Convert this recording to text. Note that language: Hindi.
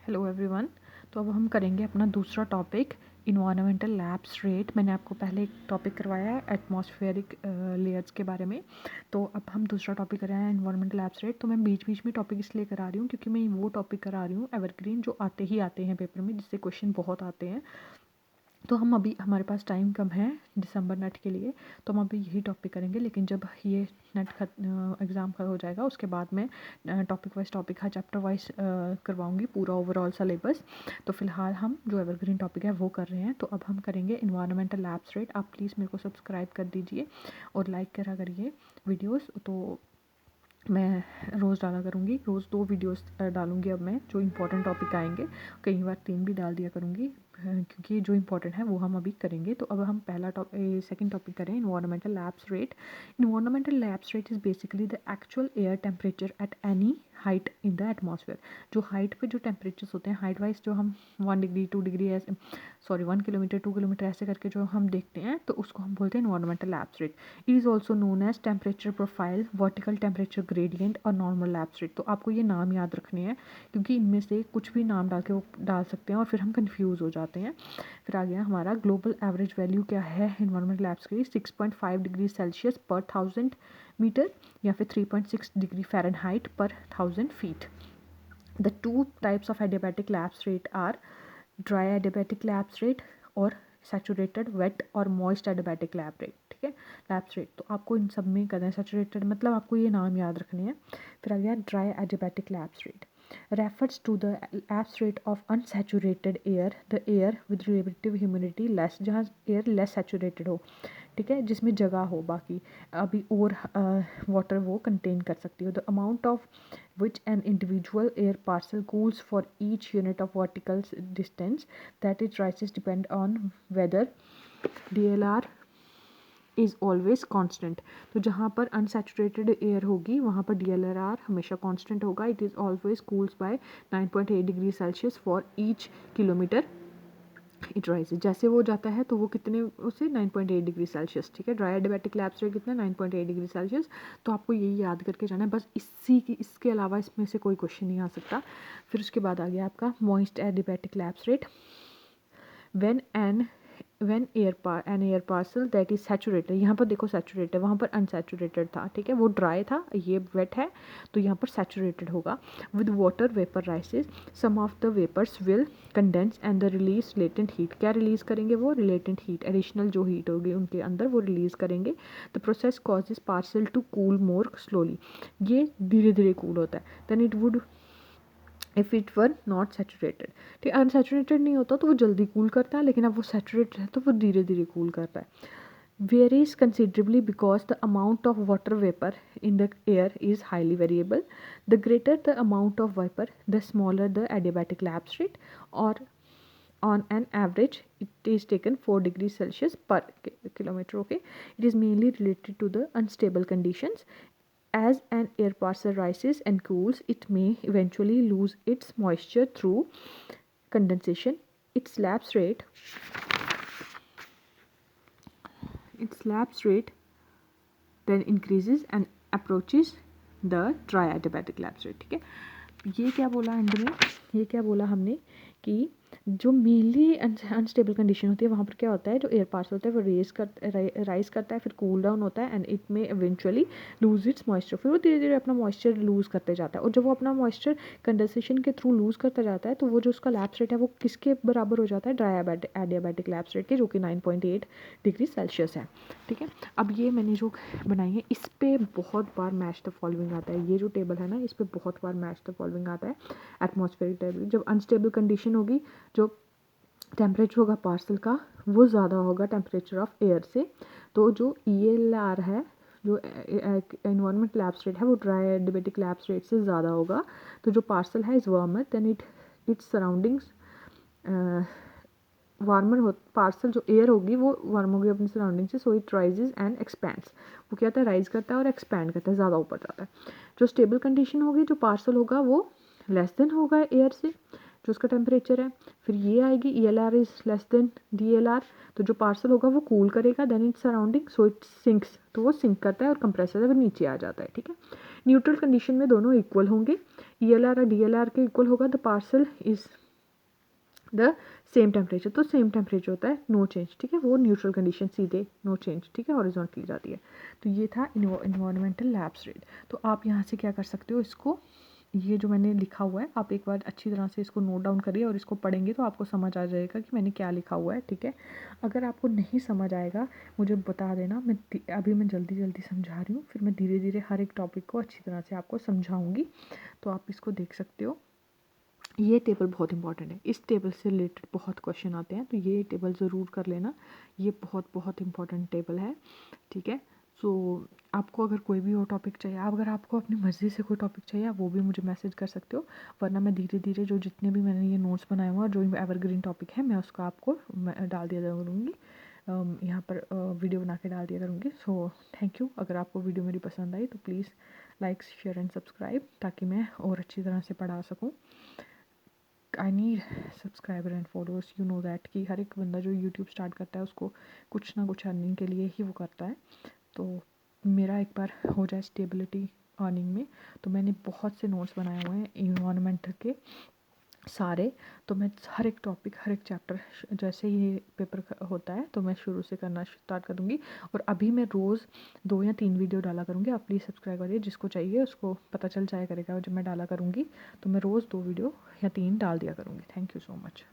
Hello everyone. तो अब हम करेंगे अपना दूसरा टॉपिक इन्वायरमेंटल लैब्स रेट। मैंने आपको पहले एक टॉपिक करवाया है एटमॉस्फेरिक लेयर्स के बारे में। तो अब हम दूसरा टॉपिक कर रहे हैं इन्वायरमेंटल लैब्स रेट। तो मैं बीच बीच में टॉपिक इसलिए करा रही हूँ क्योंकि मैं वो टॉपिक करा रही हूँ एवरग्रीन जो आते ही आते हैं पेपर में, जिससे क्वेश्चन बहुत आते हैं। तो हम अभी हमारे पास टाइम कम है दिसंबर नेट के लिए, तो हम अभी यही टॉपिक करेंगे। लेकिन जब ये नेट एग्ज़ाम का हो जाएगा उसके बाद मैं टॉपिक वाइज टॉपिक हर चैप्टर वाइज करवाऊँगी पूरा ओवरऑल सिलेबस। तो फिलहाल हम जो एवरग्रीन टॉपिक है वो कर रहे हैं। तो अब हम करेंगे इन्वायरमेंटल लैब्स रेट। आप प्लीज़ मेरे को सब्सक्राइब कर दीजिए और लाइक करा करिए वीडियोज़। तो मैं रोज़ डाला करूँगी, रोज़ 2 वीडियोस डालूँगी अब मैं, जो इंपॉर्टेंट टॉपिक आएंगे। कई बार 3 भी डाल दिया करूँगी क्योंकि जो इंपॉर्टेंट है वो हम अभी करेंगे। तो अब हम सेकंड टॉपिक करें environmental lapse rate. Environmental lapse rate is basically the actual air temperature at any height in the atmosphere. जो हाइट पे जो टेम्परेचर्स होते हैं हाइट वाइज, जो हम 1 डिग्री 2 डिग्री ऐसे 1 किलोमीटर 2 किलोमीटर ऐसे करके जो हम देखते हैं, तो उसको हम बोलते हैं environmental lapse rate. It is also known as temperature profile, vertical temperature gradient और नॉर्मल लैब्स रेट। तो आपको ये नाम याद रखने हैं क्योंकि इनमें से कुछ भी नाम डाल के वो डाल सकते हैं और फिर हम कंफ्यूज हो जाते हैं। फिर आ गया हमारा ग्लोबल एवरेज वैल्यू क्या है इन्वायरमेंटल लैब्स के लिए, 6.5 डिग्री सेल्सियस पर 1000 मीटर या फिर 3.6 डिग्री फ़ारेनहाइट पर 1000 feet. The two types of adiabatic lapse rate are dry adiabatic lapse rate और सैचुरेटेड वेट और मॉइस्ट एडियाबैटिक लैप रेट। ठीक है, लैप्स रेट तो आपको इन सब में करना है। सैचुरेटेड मतलब आपको ये नाम याद रखने हैं। फिर आ गया dry adiabatic lapse rate, refers to the lapse rate of unsaturated air, the air with relative humidity less, जहाँ एयर लेस सैचुरेटेड हो, ठीक है, जिसमें जगह हो बाकी अभी और वाटर वो कंटेन कर सकती हो। The amount of which an individual air parcel cools for each unit of vertical distance that it rises depend on whether DLR is always constant। तो जहाँ पर unsaturated air होगी वहाँ पर DLR हमेशा constant होगा। It is always cools by 9.8 degree Celsius for each kilometre it rises. जैसे वो जाता है तो वो कितने उसे 9.8 डिग्री सेल्सियस। ठीक है, ड्राई एडियाबैटिक लैब्स रेट कितना 9.8 डिग्री सेल्सियस। तो आपको यही याद करके जाना है बस, इसके अलावा इसमें से कोई क्वेश्चन नहीं आ सकता। फिर उसके बाद आ गया आपका moist adiabatic labs rate. when an air parcel that is saturated, यहाँ पर देखो सैचुरेटेड, वहाँ पर अनसैचुरेटेड था। ठीक है, वो ड्राई था, ये वेट है, तो यहाँ पर सैचुरेटेड होगा। With water vapour rises some of the vapours will condense and the release latent heat. क्या रिलीज करेंगे वो? रिलेटेंट हीट, एडिशनल जो हीट होगी उनके अंदर वो रिलीज करेंगे। The process causes parcel to cool more slowly, ये धीरे धीरे कूल होता है। Then it would if it were not saturated. ठीक, अनसैचुरेटेड नहीं होता तो वो जल्दी कूल करता है, लेकिन अब वो सैचुरेटेड है तो वो धीरे धीरे कूल करता है। Varies considerably because the amount of water vapour in the air is highly variable. The greater the amount of vapour the smaller the adiabatic lapse rate, और on an average it is taken 4 degrees Celsius per kilometer. Okay, it is mainly related to the unstable conditions. As an air parcel rises and cools, it may eventually lose its moisture through condensation. Its lapse rate then increases and approaches the dry adiabatic lapse rate। ठीक है, ये क्या बोला एंड में, ये क्या बोला हमने कि जो मेनली अनस्टेबल कंडीशन होती है वहाँ पर क्या होता है, जो एयर पार्सल होता है वो राइज करता है, फिर कूल डाउन होता है एंड इट में इवेंचुअली लूज इट्स मॉइस्चर। फिर वो धीरे धीरे अपना मॉइस्चर लूज़ करते जाता है, और जब वो अपना मॉइस्चर कंडेंसेशन के थ्रू लूज़ करता जाता है तो वो जो उसका लैप्स रेट है वो किसके बराबर हो जाता है? ड्राई एडियाबैटिक लैप्स रेट के, जो कि 9.8 डिग्री सेल्सियस है। ठीक है, अब ये मैंने जो बनाई है इस पर बहुत बार मैच द फॉलोइंग आता है। ये जो टेबल है ना, इस पर बहुत बार मैच द फॉलोइंग आता है। एटमॉस्फेरिक टेबल, जब अनस्टेबल कंडीशन होगी, जो टेम्परेचर होगा पार्सल का वो ज़्यादा होगा टेम्परेचर ऑफ एयर से, तो जो ELR है, जो एनवायरनमेंट लैप्स रेट है, वो ड्राई एडियाबैटिक लैप्स रेट से ज़्यादा होगा। तो जो पार्सल है is warmer than it's surroundings, warmer हो पार्सल, जो एयर होगी वो वार्म होगी अपनी सराउंडिंग से, so it rises and expands. वो क्या होता है? राइज करता है और एक्सपैंड करता है, ज़्यादा ऊपर जाता है। जो स्टेबल कंडीशन होगी, जो पार्सल होगा वो लेस देन होगा एयर से, जो उसका टेम्परेचर है। फिर ये आएगी ELR is less than DLR, तो जो पार्सल होगा वो कूल करेगा than its surrounding, so it sinks, तो वो सिंक करता है और कंप्रेसर है वो नीचे आ जाता है। ठीक है, न्यूट्रल कंडीशन में दोनों इक्वल होंगे। ELR और DLR के इक्वल होगा, the parcel is the same temperature. तो सेम टेम्परेचर होता है नो चेंज, ठीक है, वो न्यूट्रल कंडीशन सीधे नो चेंज, ठीक है, हॉरिजॉन्टली जाती है। तो ये था इन्वायरमेंटल लैप्स रेट। तो आप यहाँ से क्या कर सकते हो, इसको ये जो मैंने लिखा हुआ है आप एक बार अच्छी तरह से इसको नोट डाउन करिए और इसको पढ़ेंगे तो आपको समझ आ जाएगा कि मैंने क्या लिखा हुआ है, ठीक है। अगर आपको नहीं समझ आएगा मुझे बता देना, अभी मैं जल्दी जल्दी समझा रही हूँ, फिर मैं धीरे धीरे हर एक टॉपिक को अच्छी तरह से आपको समझाऊँगी। तो आप इसको देख सकते हो। ये टेबल बहुत इंपॉर्टेंट है, इस टेबल से रिलेटेड बहुत क्वेश्चन आते हैं, तो ये टेबल ज़रूर कर लेना, ये बहुत बहुत इंपॉर्टेंट टेबल है, ठीक है। सो आपको अगर कोई भी और टॉपिक चाहिए, अगर आपको अपनी मर्ज़ी से कोई टॉपिक चाहिए वो भी मुझे मैसेज कर सकते हो, वरना मैं धीरे धीरे जो जितने भी मैंने ये नोट्स बनाए हुए हैं और जो एवरग्रीन टॉपिक है मैं उसका आपको डाल दिया करूँगी, यहाँ पर वीडियो बना के डाल दिया करूँगी। So thank you. अगर आपको वीडियो मेरी पसंद आई तो please like share and subscribe, ताकि मैं और अच्छी तरह से पढ़ा सकूँ। I need subscriber and followers, you know that कि हर एक बंदा जो यूट्यूब स्टार्ट करता है उसको कुछ ना कुछ अर्निंग के लिए ही वो करता है। तो मेरा एक बार हो जाए स्टेबिलिटी अर्निंग में, तो मैंने बहुत से नोट्स बनाए हुए हैं इन्वायरमेंट के सारे। तो मैं हर एक टॉपिक हर एक चैप्टर जैसे ये पेपर होता है तो मैं शुरू से करना स्टार्ट कर दूँगी, और अभी मैं रोज़ 2 या 3 वीडियो डाला करूँगी। आप प्लीज़ सब्सक्राइब करिए, जिसको चाहिए उसको पता चल जाया करेगा जब मैं डाला करूँगी, तो मैं रोज़ 2 वीडियो या 3 डाल दिया करूँगी। Thank you so much.